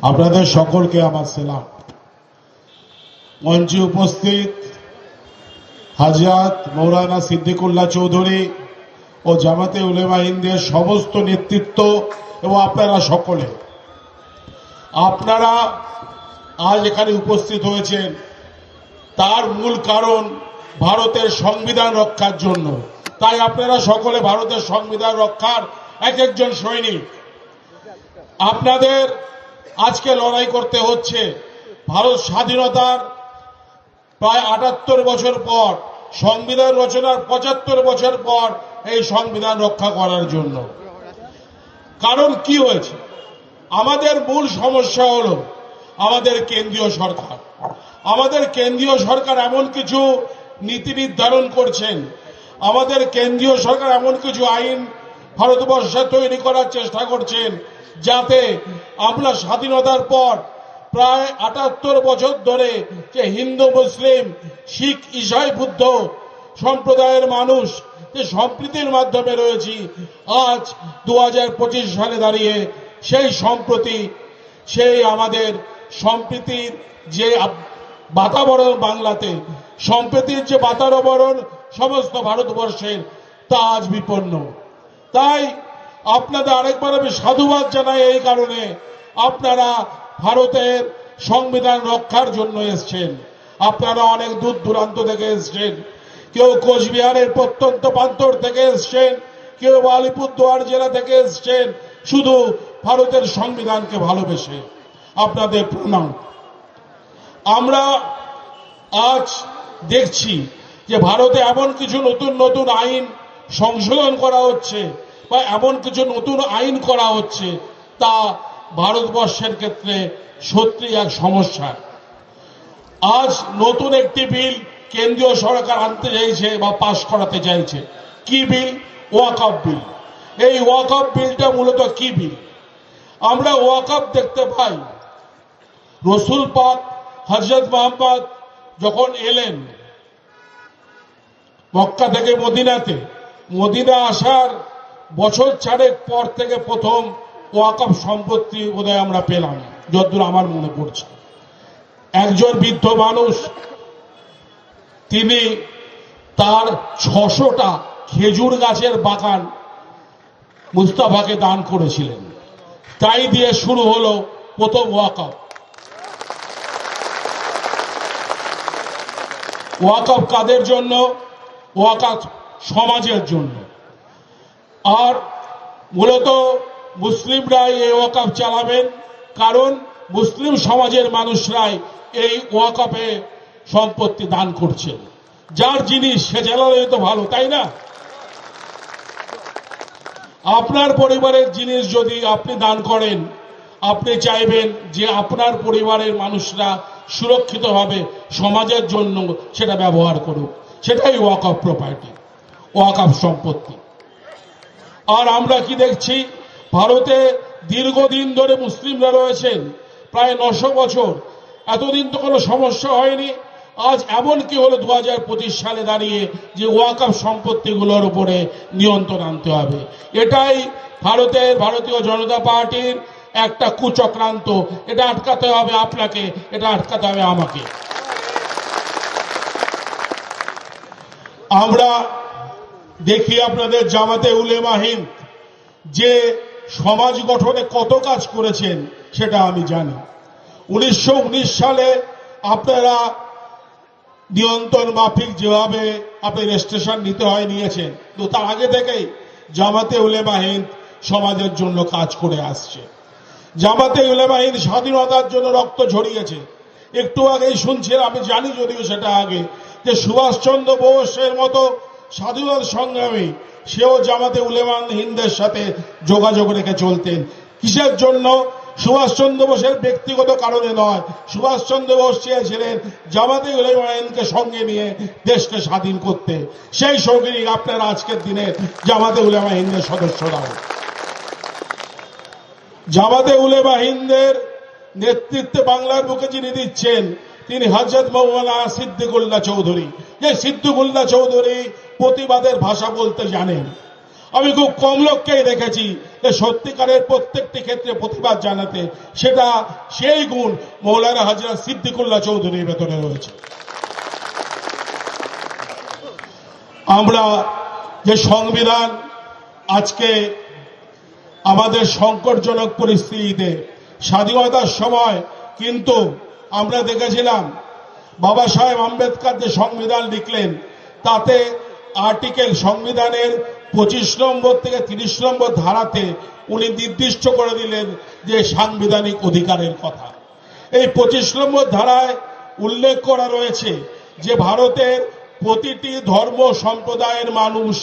আপনাদের সকলকে আমার সালাম। মঞ্চে উপস্থিত হযরত মৌলানা সিদ্দিকুল্লাহ চৌধুরী ও জামাতে উলেমা হিন্দের সমস্ত নেতৃত্ব এবং আপনারা সকলে, আপনারা আজ এখানে উপস্থিত হয়েছেন তার মূল কারণ ভারতের সংবিধান রক্ষার জন্য। তাই আপনারা সকলে ভারতের সংবিধান রক্ষার এক একজন সৈনিক। আপনাদের আজকে লড়াই করতে হচ্ছে ভারত স্বাধীনতার প্রায় ৭৮ বছর পর, সংবিধান রচনার ৭৫ বছর পর এই সংবিধান রক্ষা করার জন্য। কারণ কি হয়েছে? আমাদের মূল সমস্যা হলো আমাদের কেন্দ্রীয় সরকার। আমাদের কেন্দ্রীয় সরকার এমন কিছু নীতি নির্ধারণ করছেন, আমাদের কেন্দ্রীয় সরকার এমন কিছু আইন ভারতবর্ষে তৈরি করার চেষ্টা করছেন যাতে আমরা স্বাধীনতার পর প্রায় ৭৮ বছর ধরে যে হিন্দু, মুসলিম, শিখ, ঈসাই, বুদ্ধ সম্প্রদায়ের মানুষ যে সম্প্রীতির মাধ্যমে রয়েছি, আজ 2025 সালে দাঁড়িয়ে সেই সম্প্রীতি, সেই আমাদের সম্প্রীতির যে বাতাবরণ বাংলাতে, সম্প্রীতির যে বাতাবরণ সমস্ত ভারতবর্ষের, তা আজ বিপন্ন। তাই আপনাদের আরেকবার আমি সাধুবাদ জানাই এই কারণে, আপনারা ভারতের সংবিধান রক্ষার জন্য এসছেন। আপনারা অনেক দূর দূরান্ত থেকে এসছেন, কেউ কোচবিহারের প্রত্যন্ত প্রান্তর থেকে এসছেন, কেউ আলিপুরদুয়ার জেলা থেকে এসছেন, শুধু ভারতের সংবিধানকে ভালোবেসে। আপনাদের প্রণাম। আমরা আজ দেখছি যে ভারতে এমন কিছু নতুন নতুন আইন সংশোধন করা হচ্ছে বা এমন কিছু নতুন আইন করা হচ্ছে, তা ভারতবর্ষের ক্ষেত্রে সত্যি এক সমস্যা। আজ নতুন একটি বিল কেন্দ্রীয় সরকার আনতে চাইছে বা পাশ করাতে চাইছে। কি বিল? ওয়াকফ বিল। এই ওয়াকফ বিলটা মূলত কি বিল? আমরা ওয়াকফ দেখতে পাই, রসুল পাক হযরত মুহাম্মদ যখন এলেন মক্কা থেকে মদিনাতে, মদিনা আসার বছর 4 পর থেকে প্রথম ওয়াকফ সম্পত্তি বোধহয় আমরা পেলাম, যতদূর আমার মনে পড়ছে। একজন বৃদ্ধ মানুষ, তিনি তার 600টা খেজুর গাছের বাগান মুস্তাফাকে দান করেছিলেন। তাই দিয়ে শুরু হলো প্রথম ওয়াকফ। ওয়াকফ কাদের জন্য? ওয়াকফ সমাজের জন্য। আর মূলত মুসলিমরাই এই ওয়াকফ চালাবেন, কারণ মুসলিম সমাজের মানুষরাই এই ওয়াকফে সম্পত্তি দান করছেন। যার জিনিস সে চালালে তো ভালো, তাই না? আপনার পরিবারের জিনিস যদি আপনি দান করেন, আপনি চাইবেন যে আপনার পরিবারের মানুষরা সুরক্ষিতভাবে সমাজের জন্য সেটা ব্যবহার করুক। সেটাই ওয়াকফ প্রপার্টি, ওয়াকফ সম্পত্তি। আর আমরা কি দেখছি? ভারতে দীর্ঘদিন ধরে মুসলিমরা রয়েছেন, প্রায় 900 বছর। এতদিন তো কোনো সমস্যা হয়নি। আজ এমন কি হলো 2025 সালে দাঁড়িয়ে যে ওয়াকফ সম্পত্তিগুলোর উপরে নিয়ন্ত্রণ আনতে হবে। এটাই ভারতীয় জনতা পার্টির একটা কুচক্রান্ত। এটা আটকাতে হবে আপনাকে, এটা আটকাতে হবে আমাকে। আমরা দেখি আপনাদের জামাতে উলেমা হিন্দ যে সমাজ গঠনে কত কাজ করেছেন সেটা আমি জানি। 1919 সালে আপনারা নিয়ন্ত্রণ মাফিক যেভাবে আপনি রেজিস্ট্রেশন নিতে হয় নিয়েছেন, তো তার আগে থেকেই জামাতে উলেমা হিন্দ সমাজের জন্য কাজ করে আসছে। জামাতে উলেমা হিন্দ স্বাধীনতার জন্য রক্ত ঝরিয়েছে। একটু আগেই শুনছিলাম, আমি জানি যদিও সেটা আগে, যে সুভাষচন্দ্র বোসের মতো স্বাধীনতা সংগ্রামী সেও জামাতে উলেমা হিন্দের সাথে যোগাযোগ রেখে চলতেন। কিসের জন্য? সুভাষচন্দ্র বোসের ব্যক্তিগত কারণে নয়। সুভাষচন্দ্র বোস চেয়েছিলেন জামাতে উলেমা হিন্দকে সঙ্গে নিয়ে দেশকে স্বাধীন করতে। সেই সঙ্গিনী আপনারা আজকের দিনে জামাতে উলেমা হিন্দের সদস্যরাও। জামাতে উলেমা হিন্দের নেতৃত্বে বাংলার বুকে যিনি দিচ্ছেন, তিনি হযরত মৌলানা সিদ্দিকুল্লাহ চৌধুরী। যে সিদ্দিকুল্লাহ চৌধুরী প্রতিবাদের ভাষা বলতে জানেন। আমি খুব কম লোককেই দেখেছি যে সত্যিকারের প্রত্যেকটি ক্ষেত্রে প্রতিবাদ জানাতে, সেটা সেই গুণ মৌলানা হযরত সিদ্দিকুল্লাহ চৌধুরীর ভেতরে রয়েছে। আমরা যে সংবিধান আজকে আমাদের সংকটজনক পরিস্থিতিতে, স্বাধীনতার সময় কিন্তু আমরা দেখেছিলাম বাবা সাহেব আম্বেদকর যে সংবিধান লিখলেন তাতে আর্টিকেল সংবিধানের 25 নম্বর থেকে 30 নম্বর ধারাতে উনি নির্দিষ্ট করে দিলেন যে সাংবিধানিক অধিকারের কথা। এই 25 নম্বর ধারায় উল্লেখ করা রয়েছে যে ভারতের প্রতিটি ধর্ম সম্প্রদায়ের মানুষ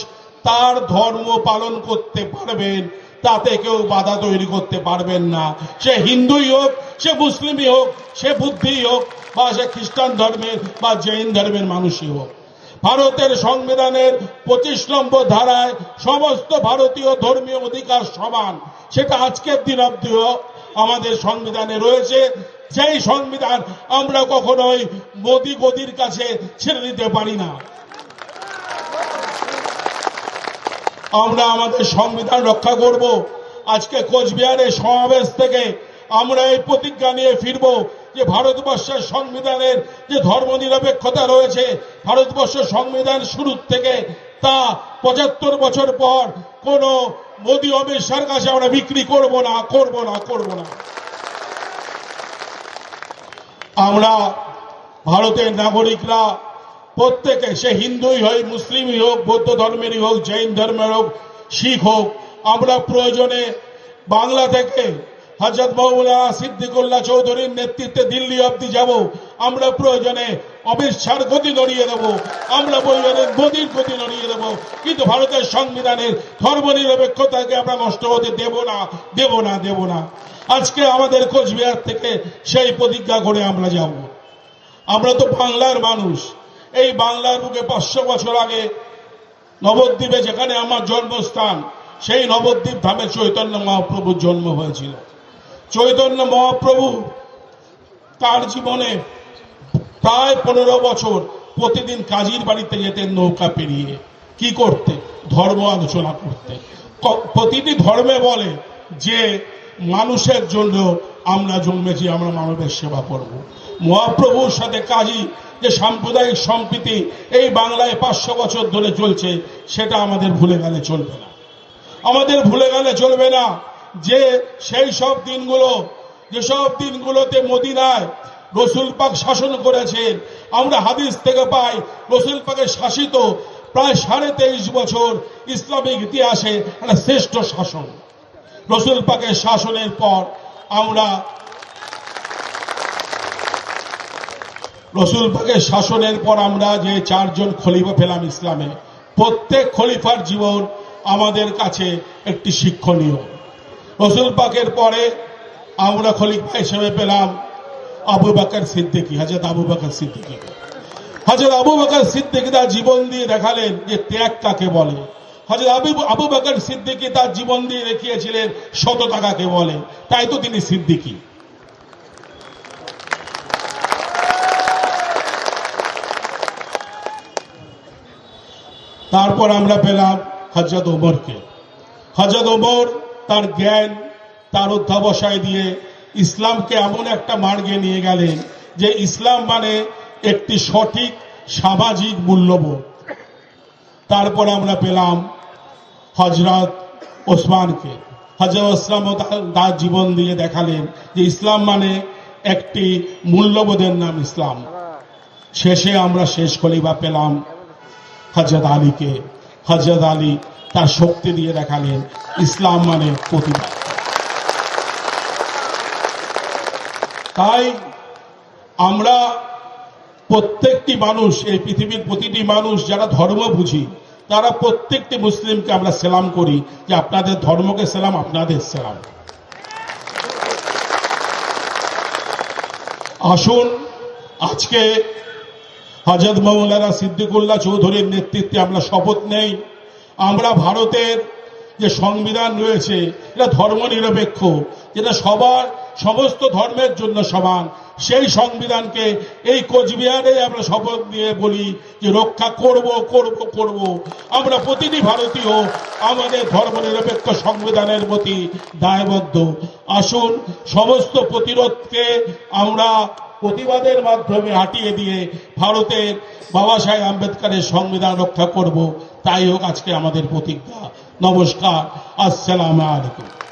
তার ধর্ম পালন করতে পারবেন, তাতে কেউ বাধা তৈরি করতে পারবেন না। সে হিন্দুই হোক, সে মুসলিমই হোক, সে বুদ্ধই হোক, বা সে খ্রিস্টান ধর্মের বা জৈন ধর্মের মানুষই হোক। ভারতের সংবিধানের 25 নম্বর ধারায় সমস্ত ভারতীয় ধর্মীয় অধিকার সমান, সেটা আজকের দিন অবধিও আমাদের সংবিধানে রয়েছে। সেই সংবিধান আমরা কখনোই মোদি গদির কাছে ছেড়ে দিতে পারি না। আমরা আমাদের সংবিধান রক্ষা করব। আজকে কোচবিহারের সমাবেশ থেকে আমরা এই প্রতিজ্ঞা নিয়ে ফিরব যে ভারতবর্ষের সংবিধানের যে ধর্মনিরপেক্ষতা রয়েছে, ভারতবর্ষের সংবিধান শুরু থেকে তা 75 বছর পর কোন মোদি অমিত শাহর কাছে আমরা বিক্রি করব না। আমরা ভারতের নাগরিকরা প্রত্যেকে, সে হিন্দুই হোক, মুসলিমই হোক, বৌদ্ধ ধর্মেরই হোক, জৈন ধর্মের হোক, শিখ হোক, আমরা প্রয়োজনে বাংলা থেকে হযরত মৌলানা সিদ্দিকুল্লাহ চৌধুরীর নেতৃত্বে দিল্লি অবধি যাব। আমরা প্রয়োজনে অমিত শাহর গতি নড়িয়ে দেব, আমরা প্রয়োজনে মোদির গতি নড়িয়ে দেব, কিন্তু ভারতের সংবিধানের ধর্মনিরপেক্ষতাকে আমরা নষ্ট হতে দেব না। আজকে আমাদের কোচবিহার থেকে সেই প্রতিজ্ঞা করে আমরা যাব। আমরা তো বাংলার মানুষ। এই বাংলার বুকে 500 বছর আগে নবদ্বীপে, যেখানে আমার জন্মস্থান, সেই নবদ্বীপ ধামে চৈতন্য মহাপ্রভুর জন্ম হয়েছিল। চৈতন্য মহাপ্রভু তার জীবনে প্রায় 15 বছর প্রতিদিন কাজীর বাড়িতে যেতেন নৌকা পেরিয়ে। কি করতে? ধর্ম আলোচনা করতে। প্রতিটি ধর্মে বলে যে মানুষের জন্য আমরা জন্মেছি, আমরা মানবের সেবা করব। মহাপ্রভুর সাথে কাজী যে সাম্প্রদায়িক সম্প্রীতি এই বাংলায় 500 বছর ধরে চলছে, সেটা আমাদের ভুলে গেলে চলবে না। আমাদের ভুলে গেলে চলবে না যে সেই সব দিনগুলো, যেসব দিনগুলোতে মদিনায় রসুল পাক শাসন করেছেন, আমরা হাদিস থেকে পাই রসুল পাকের শাসিত প্রায় 23.5 বছর ইসলামিক ইতিহাসে একটা শ্রেষ্ঠ শাসন। রসুল পাকের শাসনের পর আমরা যে 4 জন খলিফা পেলাম ইসলামে, প্রত্যেক খলিফার জীবন আমাদের কাছে একটি শিক্ষণীয়। রসুল পাকের পরে আমরা খলিফা হিসেবে পেলাম আবু বকর সিদ্দিকী, হযরত আবু বকর সিদ্দিকী। হযরত আবু বকর সিদ্দিকী তার জীবন দিয়ে দেখালেন যে ত্যাগ কাকে বলে। হযরত আবু বকর সিদ্দিকী তার জীবন দিয়ে দেখিয়েছিলেন সততা কাকে বলে, তাই তো তিনি সিদ্দিকী। তারপর আমরা পেলাম হযরত ওমরকে। হযরত ওমর তার জ্ঞান, তার অধ্যাবসায় দিয়ে ইসলামকে এমন একটা মার্গে নিয়ে গেলেন যে ইসলাম মানে একটি সঠিক সামাজিক মূল্যবোধ। তারপর আমরা পেলাম হযরত ওসমানকে। হযরত ওসমান তার জীবন দিয়ে দেখালেন যে ইসলাম মানে একটি মূল্যবোধের নাম ইসলাম। শেষে আমরা শেষ খলিফা পেলাম হযরত আলীকে। হযরত আলী তার শক্তি দিয়ে দেখালেন ইসলাম মানে প্রতিবাদ। তাই আমরা প্রত্যেকটি মানুষ, এই পৃথিবীর প্রতিটি মানুষ যারা ধর্ম বুঝি, তারা প্রত্যেকটি মুসলিমকে আমরা সালাম করি যে আপনাদের ধর্মকে সালাম, আপনাদের সালাম। আসুন আজকে হযরত মৌলানা সিদ্দিকুল্লাহ চৌধুরীর নেতৃত্বে আমরা শপথ নেই, আমরা ভারতের যে সংবিধান রয়েছে এটা ধর্মনিরপেক্ষ, যেটা সমস্ত ধর্মের জন্য সমান, সেই সংবিধানকে এই কোচবিহারে আমরা শপথ নিয়ে বলি যে রক্ষা করব করব করব। আমরা প্রতিটি ভারতীয় আমাদের ধর্মনিরপেক্ষ সংবিধানের প্রতি দায়বদ্ধ। আসুন সমস্ত প্রতিরোধকে আমরা প্রতিবাদের মাধ্যমে হাঁটিয়ে দিয়ে ভারতের বাবা সাহেব আম্বেদকরের সংবিধান রক্ষা করব। তাই হোক আজকে আমাদের প্রতিজ্ঞা। নমস্কার, আসসালামু আলাইকুম।